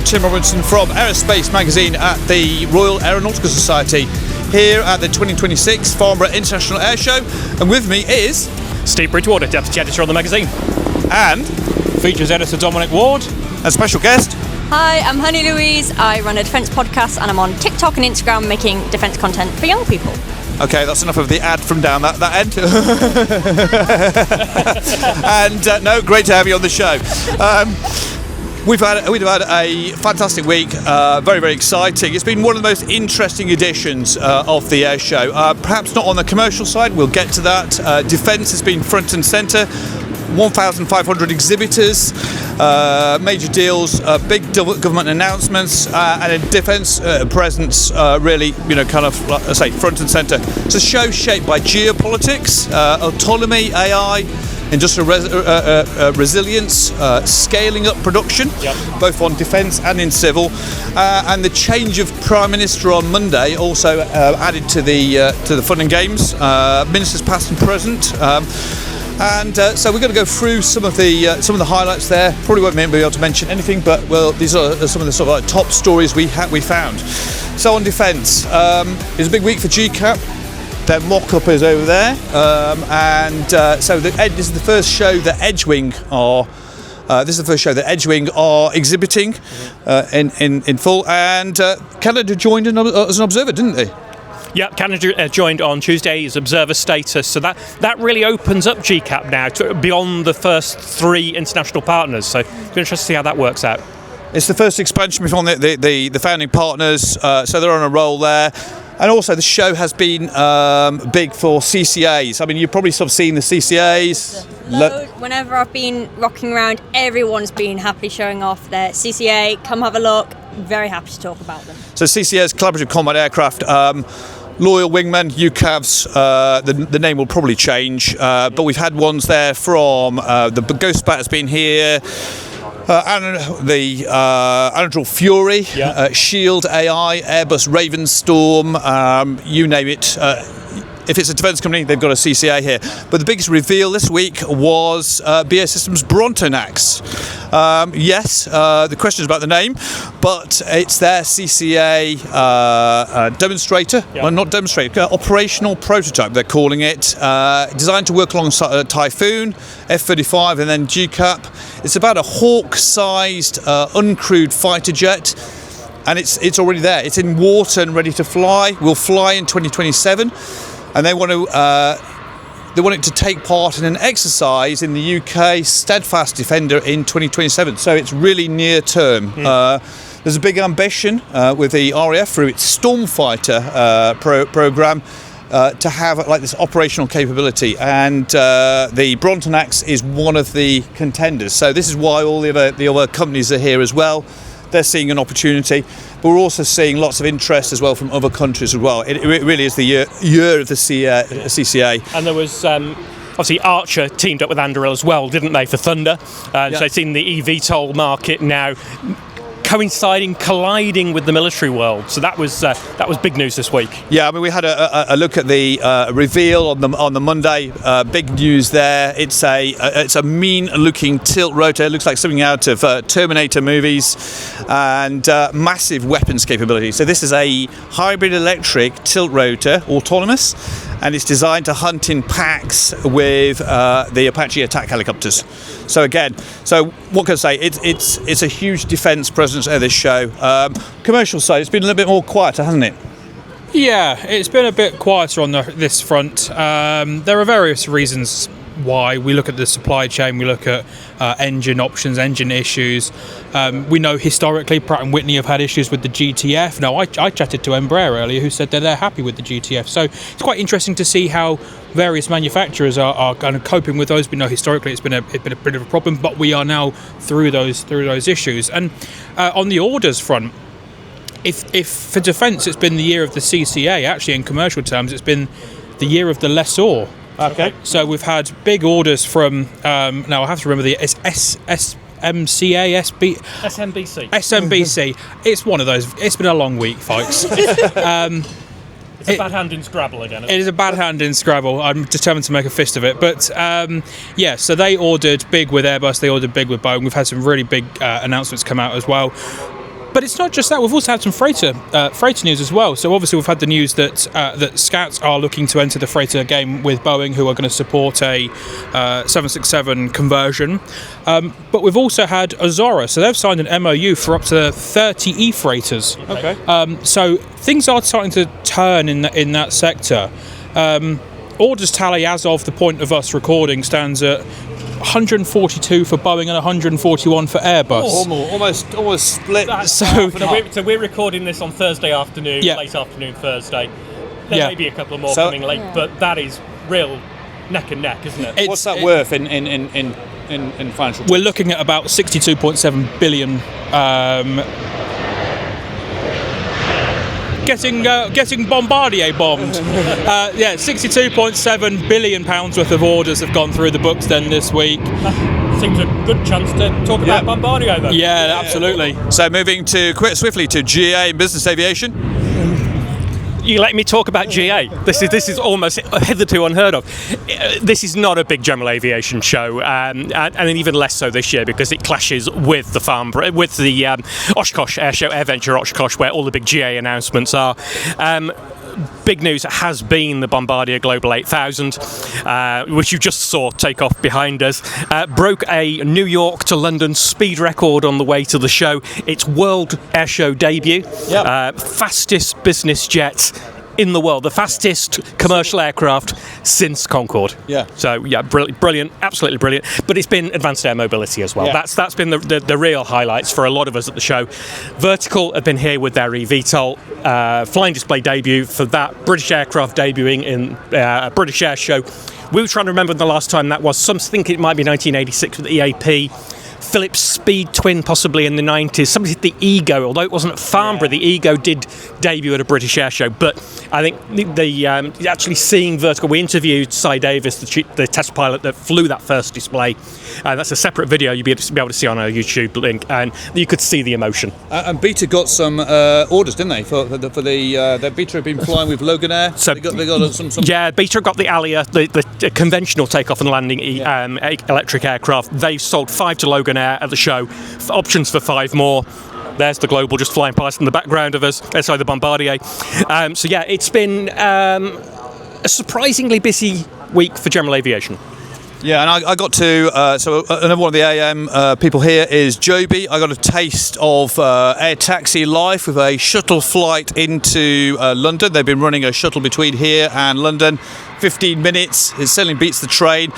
I'm Tim Robinson from Aerospace magazine at the Royal Aeronautical Society here at the 2026 Farnborough International Airshow, and with me is Steve Bridgewater, Deputy Editor on the magazine, and Features Editor Dominic Ward, a special guest. Hi, I'm Honey Louise. I run a defence podcast and I'm on TikTok and Instagram making defence content for young people. Okay, that's enough of the ad from down that end. And no, great to have you on the show. We've had a fantastic week, very, very exciting. It's been one of the most interesting editions of the air show. Perhaps not on the commercial side, we'll get to that. Defence has been front and centre. 1,500 exhibitors, major deals, big government announcements, and a defence presence really, kind of, like I say, front and centre. It's a show shaped by geopolitics, autonomy, AI, industrial resilience, scaling up production, both on defence and in civil, and the change of Prime Minister on Monday also added to the fun and games. Ministers past and present. And so we're going to go through some of the highlights there. Probably won't be able to mention anything, but well, these are some of the sort of like top stories we found. So on defence, it's a big week for GCAP. Their mock-up is over there, so this is the first show that Edgewing are exhibiting in full. And Canada joined as an observer, didn't they? Yeah, Canada joined on Tuesday's observer status, so that really opens up GCAP now to beyond the first three international partners. So it's interesting to see how that works out. It's the first expansion beyond the founding partners, so they're on a roll there. And also the show has been big for CCAs. I mean, you've probably sort of seen the CCAs. Whenever I've been rocking around, everyone's been happily showing off their CCA. Come have a look. Very happy to talk about them. So CCAs, Collaborative Combat Aircraft. Loyal Wingmen, UCAVs, the name will probably change, but we've had ones there from the Ghost Bat has been here, the Anadrol Fury, Shield AI, Airbus Ravenstorm, you name it. If it's a defence company, they've got a CCA here. But the biggest reveal this week was BAE Systems Brontonax. Yes, the question is about the name, but it's their CCA demonstrator. Well, not demonstrator, operational prototype, they're calling it. Designed to work alongside Typhoon, F-35, and then GCAP. It's about a Hawk-sized, uncrewed fighter jet. And it's already there. It's in water and ready to fly. Will fly in 2027. And they want it to take part in an exercise in the UK Steadfast Defender in 2027. So it's really near term. There's a big ambition with the RAF through its Stormfighter programme to have like this operational capability, and the Brontonax is one of the contenders. So this is why all the other companies are here as well. They're seeing an opportunity, but we're also seeing lots of interest as well from other countries as well. It really is the year of the CCA. And there was obviously Archer teamed up with Anduril as well, didn't they, for Thunder? So it's in the eVTOL market now, colliding with the military world. So that was big news this week. Yeah, I mean, we had a look at the reveal on the Monday. Big news there. It's a mean-looking tilt rotor. It looks like something out of Terminator movies, and massive weapons capability. So this is a hybrid electric tilt rotor, autonomous, and it's designed to hunt in packs with the Apache attack helicopters. So again, what can I say? It's a huge defence presence at this show. Commercial side, it's been a little bit more quieter, hasn't it? Yeah, it's been a bit quieter on this front. There are various reasons why. We look at the supply chain, we look at engine options, engine issues. We know historically Pratt & Whitney have had issues with the GTF. Now, I chatted to Embraer earlier who said that they're happy with the GTF. So it's quite interesting to see how various manufacturers are kind of coping with those. We know historically it's been a bit of a problem, but we are now through those issues. And on the orders front, if for defence it's been the year of the CCA, actually in commercial terms it's been the year of the lessor. Okay. So we've had big orders from, now I have to remember it's SMBC. It's one of those. It's been a long week, folks. It's a bad hand in Scrabble again. It is a bad hand in Scrabble. I'm determined to make a fist of it. But so they ordered big with Airbus. They ordered big with Boeing. We've had some really big announcements come out as well. But it's not just that. We've also had some freighter news as well. So obviously we've had the news that Scouts are looking to enter the freighter game with Boeing, who are going to support a 767 conversion. But we've also had Azora. So they've signed an MOU for up to 30 E-freighters. Okay. So things are starting to turn in that sector. Orders tally as of the point of us recording stands at 142 for Boeing and 141 for Airbus. Almost split. So we're recording this on Thursday afternoon, late afternoon Thursday. There may be a couple more coming late, but that is real neck and neck, isn't it? What's that worth in financial terms? We're looking at about 62.7 billion. Getting Bombardier bombed. 62.7 billion pounds worth of orders have gone through the books then this week. Seems a good chance to talk about Bombardier then. Yeah, absolutely. So moving quite swiftly to GA business aviation. You let me talk about GA. This is almost hitherto unheard of. This is not a big general aviation show, and even less so this year because it clashes with the Oshkosh Airshow, AirVenture Oshkosh, where all the big GA announcements are. Big news has been the Bombardier Global 8000, which you just saw take off behind us. Broke a New York to London speed record on the way to the show. Its World Airshow debut. Fastest business jet in the world, the fastest commercial aircraft since Concorde. So brilliant, absolutely brilliant. But it's been advanced air mobility as well. That's been the real highlights for a lot of us at the show. Vertical have been here with their eVTOL flying display debut for that British aircraft debuting in a British Air Show. We were trying to remember the last time that was. Some think it might be 1986 with the EAP. Phillips Speed Twin possibly in the 90s. Somebody did the Ego, although it wasn't at Farnborough. The Ego did debut at a British air show. But I think the actually seeing vertical, we interviewed Cy Davis, the test pilot that flew that first display. That's a separate video you'll be able to see on our YouTube link, and you could see the emotion. And Beta got some orders, didn't they? For the Beta have been flying with Logan Air. So they got some. Yeah, Beta got the Alia, the conventional takeoff and landing electric aircraft. They sold 5 to Logan Air at the show. Options for 5 more. There's the Global just flying past in the background of us. Sorry, the Bombardier. So yeah, it's been a surprisingly busy week for general aviation. Yeah, and I got to, so another one of the AM people here is Joby. I got a taste of air taxi life with a shuttle flight into London. They've been running a shuttle between here and London, 15 minutes. It certainly beats the train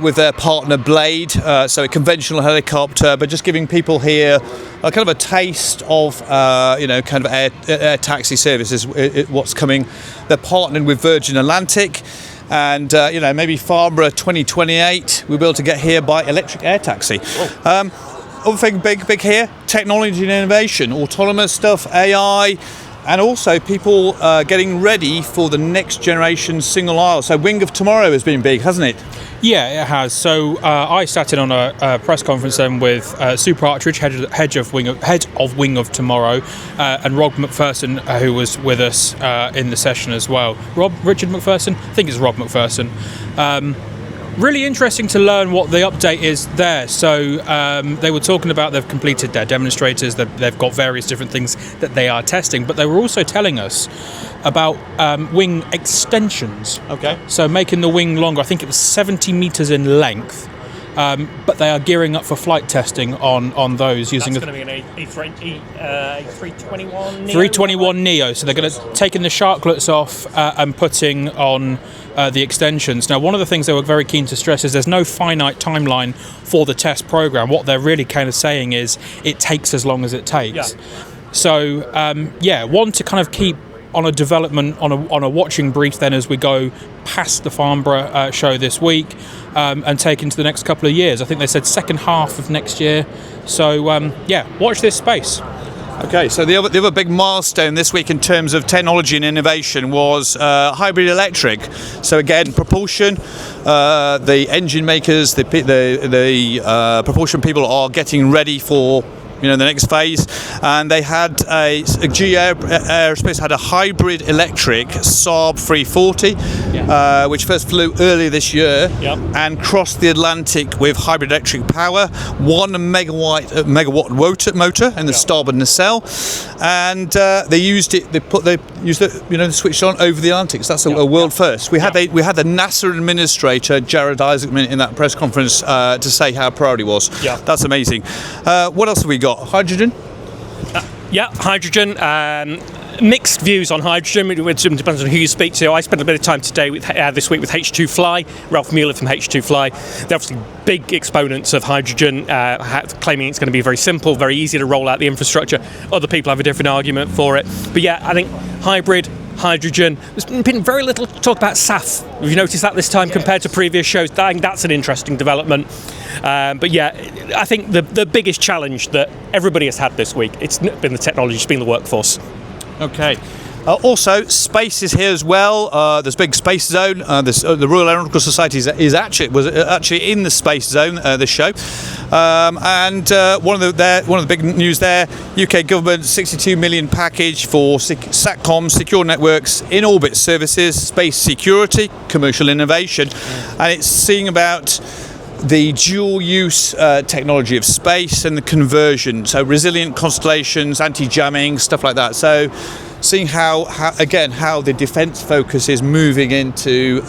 with their partner Blade, so a conventional helicopter, but just giving people here kind of a taste of, kind of air taxi services, what's coming. They're partnering with Virgin Atlantic. And maybe Farnborough 2028 we'll be able to get here by electric air taxi. Other thing big here, technology and innovation, autonomous stuff, AI, and also people getting ready for the next generation single aisle. So Wing of Tomorrow has been big, hasn't it? Yeah, it has. So I sat in on a press conference then with Sue Partridge, head of Wing of Tomorrow, and Rob McPherson, who was with us in the session as well. Richard McPherson? I think it's Rob McPherson. Really interesting to learn what the update is there. So they were talking about they've completed their demonstrators, they've got various different things that they are testing, but they were also telling us about wing extensions. Okay. So making the wing longer. I think it was 70 metres in length. But they are gearing up for flight testing on those using. That's going to be an A321 Neo. 321 Neo. So they're going to taking the sharklets off and putting on the extensions. Now, one of the things they were very keen to stress is there's no finite timeline for the test program. What they're really kind of saying is it takes as long as it takes. Yeah. So one to kind of keep on a development on a watching brief then as we go past the Farnborough show this week and take into the next couple of years. I think they said second half of next year. So watch this space. Okay, so the other big milestone this week in terms of technology and innovation was hybrid electric. So again, propulsion. The engine makers, the propulsion people are getting ready for the next phase, and they had GE Aerospace had a hybrid electric Saab 340. which first flew earlier this year and crossed the Atlantic with hybrid electric power, 1 megawatt motor in the starboard nacelle, and they used it. They used it. Switched on over the Atlantic. So that's a world first. We had the NASA administrator Jared Isaacman in that press conference to say how proud he was. That's amazing. What else have we got? Hydrogen. Hydrogen. Mixed views on hydrogen, which depends on who you speak to. I spent a bit of time this week with H2 Fly, Ralph Mueller from H2 Fly. They're obviously big exponents of hydrogen, claiming it's going to be very simple, very easy to roll out the infrastructure. Other people have a different argument for it. But I think hydrogen, there's been very little talk about SAF. Have you noticed that this time compared to previous shows? I think that's an interesting development. I think the biggest challenge that everybody has had this week, it's not been the technology, it's been the workforce. Okay. Also, space is here as well. There's a big space zone. The Royal Aeronautical Society was actually in the space zone this show. And one of the big news there: UK government 62 million package for SATCOM, secure networks, in-orbit services, space security, commercial innovation, and it's seeing about the dual use technology of space and the conversion, so resilient constellations, anti-jamming, stuff like that. So seeing how the defence focus is moving into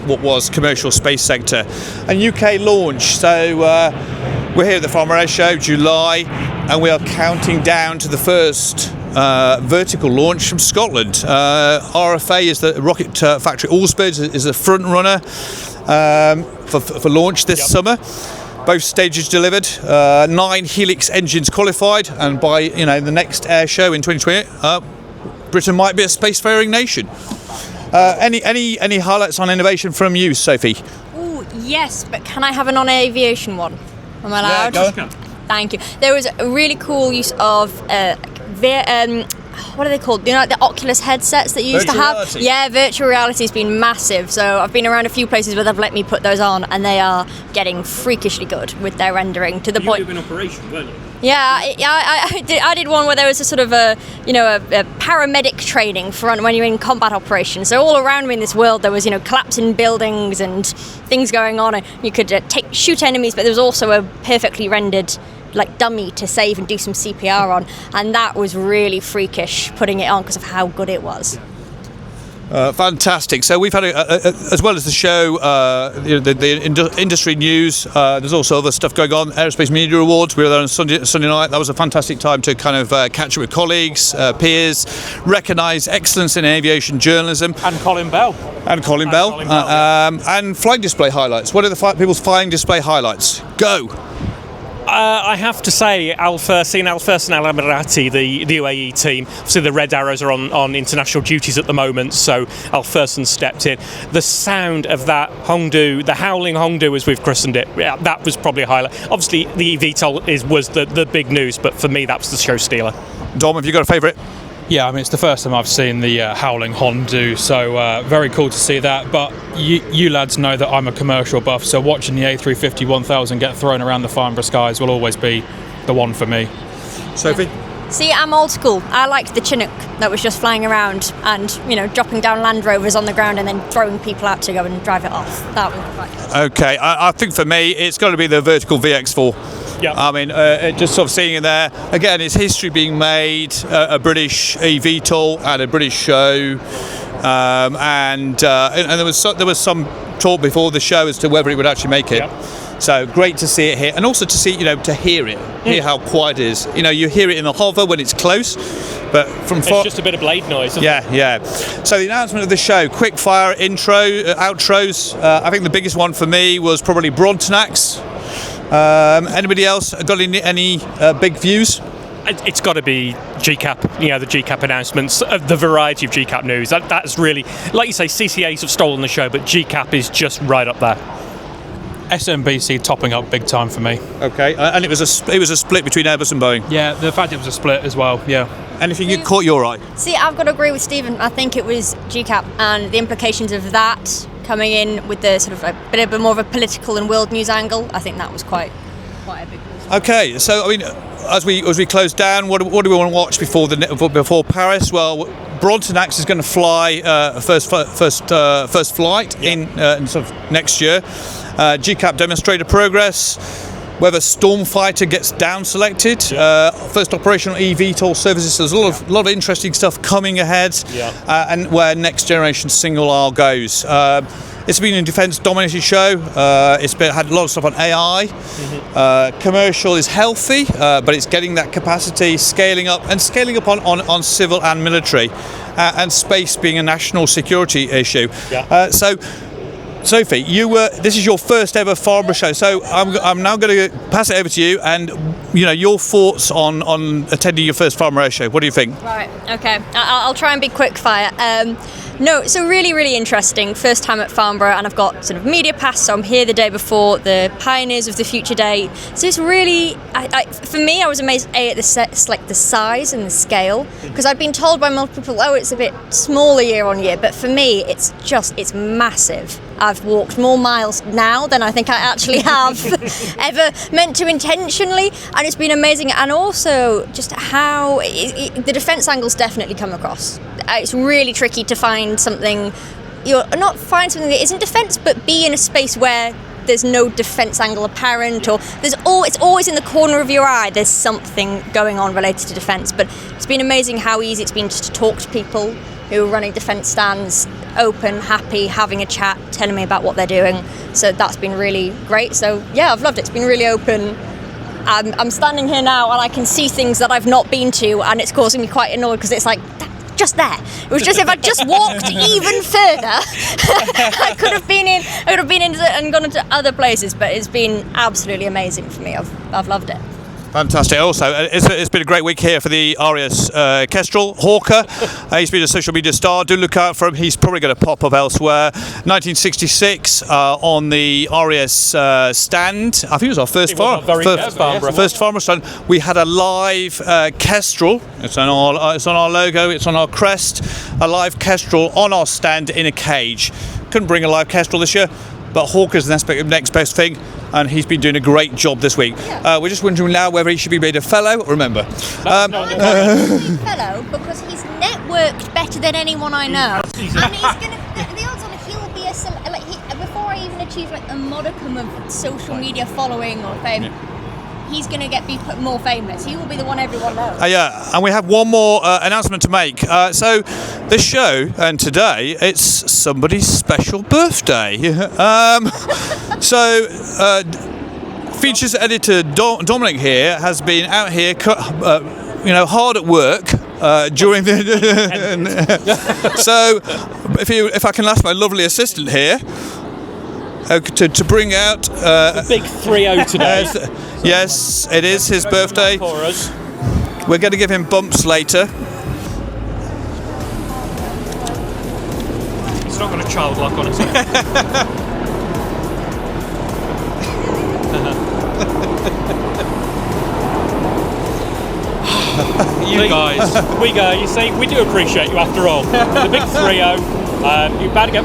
what was commercial space sector. And UK launch, so we're here at the Farnborough Airshow, July, and we are counting down to the first vertical launch from Scotland. RFA is the Rocket Factory Allsbirds is the front runner for launch this summer. Both stages delivered, 9 Helix engines qualified, and by the next air show in 2020, Britain might be a spacefaring nation. Any highlights on innovation from you, Sophie? Ooh, yes, but can I have a non-aviation one? Am I allowed? Yeah, go. Thank you. There was a really cool use of what are they called? The Oculus headsets that you used to have? Reality. Yeah, virtual reality's been massive. So I've been around a few places where they've let me put those on, and they are getting freakishly good with their rendering to the point. You were in operation, weren't you? Yeah, I did one where there was a sort of a paramedic training for when you're in combat operations. So all around me in this world there was collapsing buildings and things going on, and you could shoot enemies, but there was also a perfectly rendered dummy to save and do some CPR on, and that was really freakish putting it on because of how good it was. Fantastic. So we've had, as well as the show, the industry news. There's also other stuff going on. Aerospace Media Awards. We were there on Sunday night. That was a fantastic time to kind of catch up with colleagues, peers, recognise excellence in aviation journalism. And Colin Bell. And flying display highlights. What are the people's flying display highlights? Go. I have to say, Al Fursan Al Amirati, the UAE team, obviously the Red Arrows are on international duties at the moment, so Al Fursan stepped in. The sound of that Hongdu, the howling Hongdu as we've christened it, that was probably a highlight. Obviously the eVTOL was the big news, but for me that was the show stealer. Dom, have you got a favourite? Yeah, I mean, it's the first time I've seen the howling Hondu, so very cool to see that. But you lads know that I'm a commercial buff, so watching the A350-1000 get thrown around the Farnborough skies will always be the one for me. Sophie? See, I'm old school. I liked the Chinook that was just flying around and, dropping down Land Rovers on the ground and then throwing people out to go and drive it off. That was quite cool. Okay, I think for me, it's got to be the vertical VX4. Yeah. I mean, just sort of seeing it there. Again, it's history being made, a British eVTOL at a British show. And there was some talk before the show as to whether it would actually make it. Yeah. So great to see it here, and also to see, to hear it, hear how quiet it is. You hear it in the hover when it's close, but from far, it's just a bit of blade noise. Yeah. So the announcement of the show, quick fire outros. I think the biggest one for me was probably Brontanax. Anybody else got any big views? It's got to be GCAP, the GCAP announcements, the variety of GCAP news. That's really, like you say, CCAs have stolen the show, but GCAP is just right up there. SMBC topping up big time for me. Okay, and it was a split between Airbus and Boeing. Yeah, the fact it was a split as well. Yeah. Anything that caught your eye? See, I've got to agree with Stephen. I think it was GCAP and the implications of that coming in with the sort of a bit more of a political and world news angle. I think that was quite a big news. Okay, so I mean, as we close down, what do we want to watch before Paris? Well, Brontanax is going to fly first flight in sort of next year. GCAP demonstrator progress. Whether Stormfighter gets down selected, first operational eVTOL services. There's a lot of interesting stuff coming ahead, and where next generation single aisle goes. It's been a defence-dominated show. It's had a lot of stuff on AI. Commercial is healthy, but it's getting that capacity, scaling up on civil and military, and space being a national security issue. So, Sophie, this is your first ever Farnborough show, so I'm now going to pass it over to you, and your thoughts on attending your first Farnborough show. What do you think? Right. Okay. I'll try and be quick fire. No, so really interesting. First time at Farnborough, and I've got sort of media pass, so I'm here the day before the Pioneers of the Future Day. So it's really, for me, I was amazed at the size and the scale, because I've been told by multiple people, oh, it's a bit smaller year on year, but for me, it's massive. I've walked more miles now than I think I actually have ever meant to intentionally, and it's been amazing. And also just how the defence angles definitely come across. It's really tricky to find something that isn't defence, but be in a space where there's no defence angle apparent, or it's always in the corner of your eye. There's something going on related to defence. But it's been amazing how easy it's been just to talk to people who are running defence stands, open, happy, having a chat, telling me about what they're doing. So that's been really great. So yeah, I've loved it. It's been really open. I'm standing here now and I can see things that I've not been to, and it's causing me quite annoyed because it's like, just there. It was just, if I just walked even further, I could have been in and gone into other places. But it's been absolutely amazing for me. I've loved it. Fantastic. Also, it's been a great week here for the AEROS Kestrel. Hawker, he's been a social media star. Do look out for him. He's probably going to pop up elsewhere. 1966 on the AEROS stand. I think it was our first Farnborough stand. We had a live Kestrel. It's on our logo. It's on our crest. A live Kestrel on our stand in a cage. Couldn't bring a live Kestrel this year, but Hawker's the next best thing, and he's been doing a great job this week. Yeah. We're just wondering now whether he should be made a fellow. Remember, fellow because he's networked better than anyone I know, and he's gonna. The odds on he'll be before I even achieve a modicum of social media following or fame. Yeah. He's going to be more famous. He will be the one everyone knows. And we have one more announcement to make. So this show, and today, it's somebody's special birthday. Features editor Dominic here has been out here, hard at work during the. So if I can ask my lovely assistant here. To bring out the big 3-0 today. Yes, it is his birthday. For us. We're going to give him bumps later. It's not got a child lock on it. You guys, you see, we do appreciate you after all. The big 3-0. You better get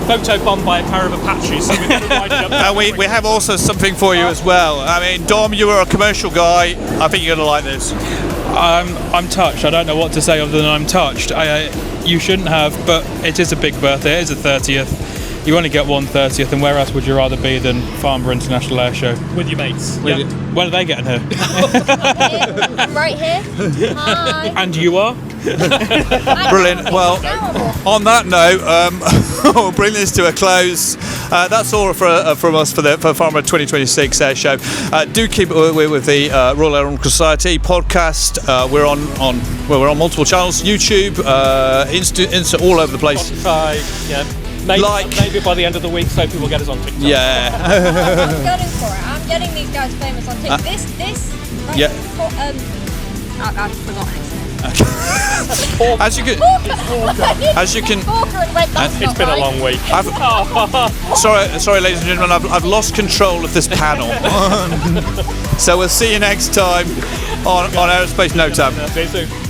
photobombed by a pair of Apaches, so we've got to ride it up. And we have also something for you as well. I mean, Dom, you are a commercial guy. I think you're going to like this. I'm touched. I don't know what to say other than I'm touched. You shouldn't have, but it is a big birthday. It is a 30th. You only get one 30th, and where else would you rather be than Farnborough International Airshow? With your mates. Yep. When are they getting here? I'm right here. Hi. And you are? Brilliant. Well, on that note, we'll bring this to a close. That's all from us for Farnborough 2026 Air Show. Do keep it with the Royal Aeronautical Society podcast. We're on multiple channels: YouTube, Insta, all over the place. Spotify, yeah. Maybe by the end of the week, Sophie will get us on TikTok. Yeah. I'm gunning for it. I'm getting these guys famous on TikTok. I've forgotten it. As you can, it's been a long week. Sorry, ladies and gentlemen, I've lost control of this panel. So we'll see you next time on AEROSPACE NOTAM. See you soon.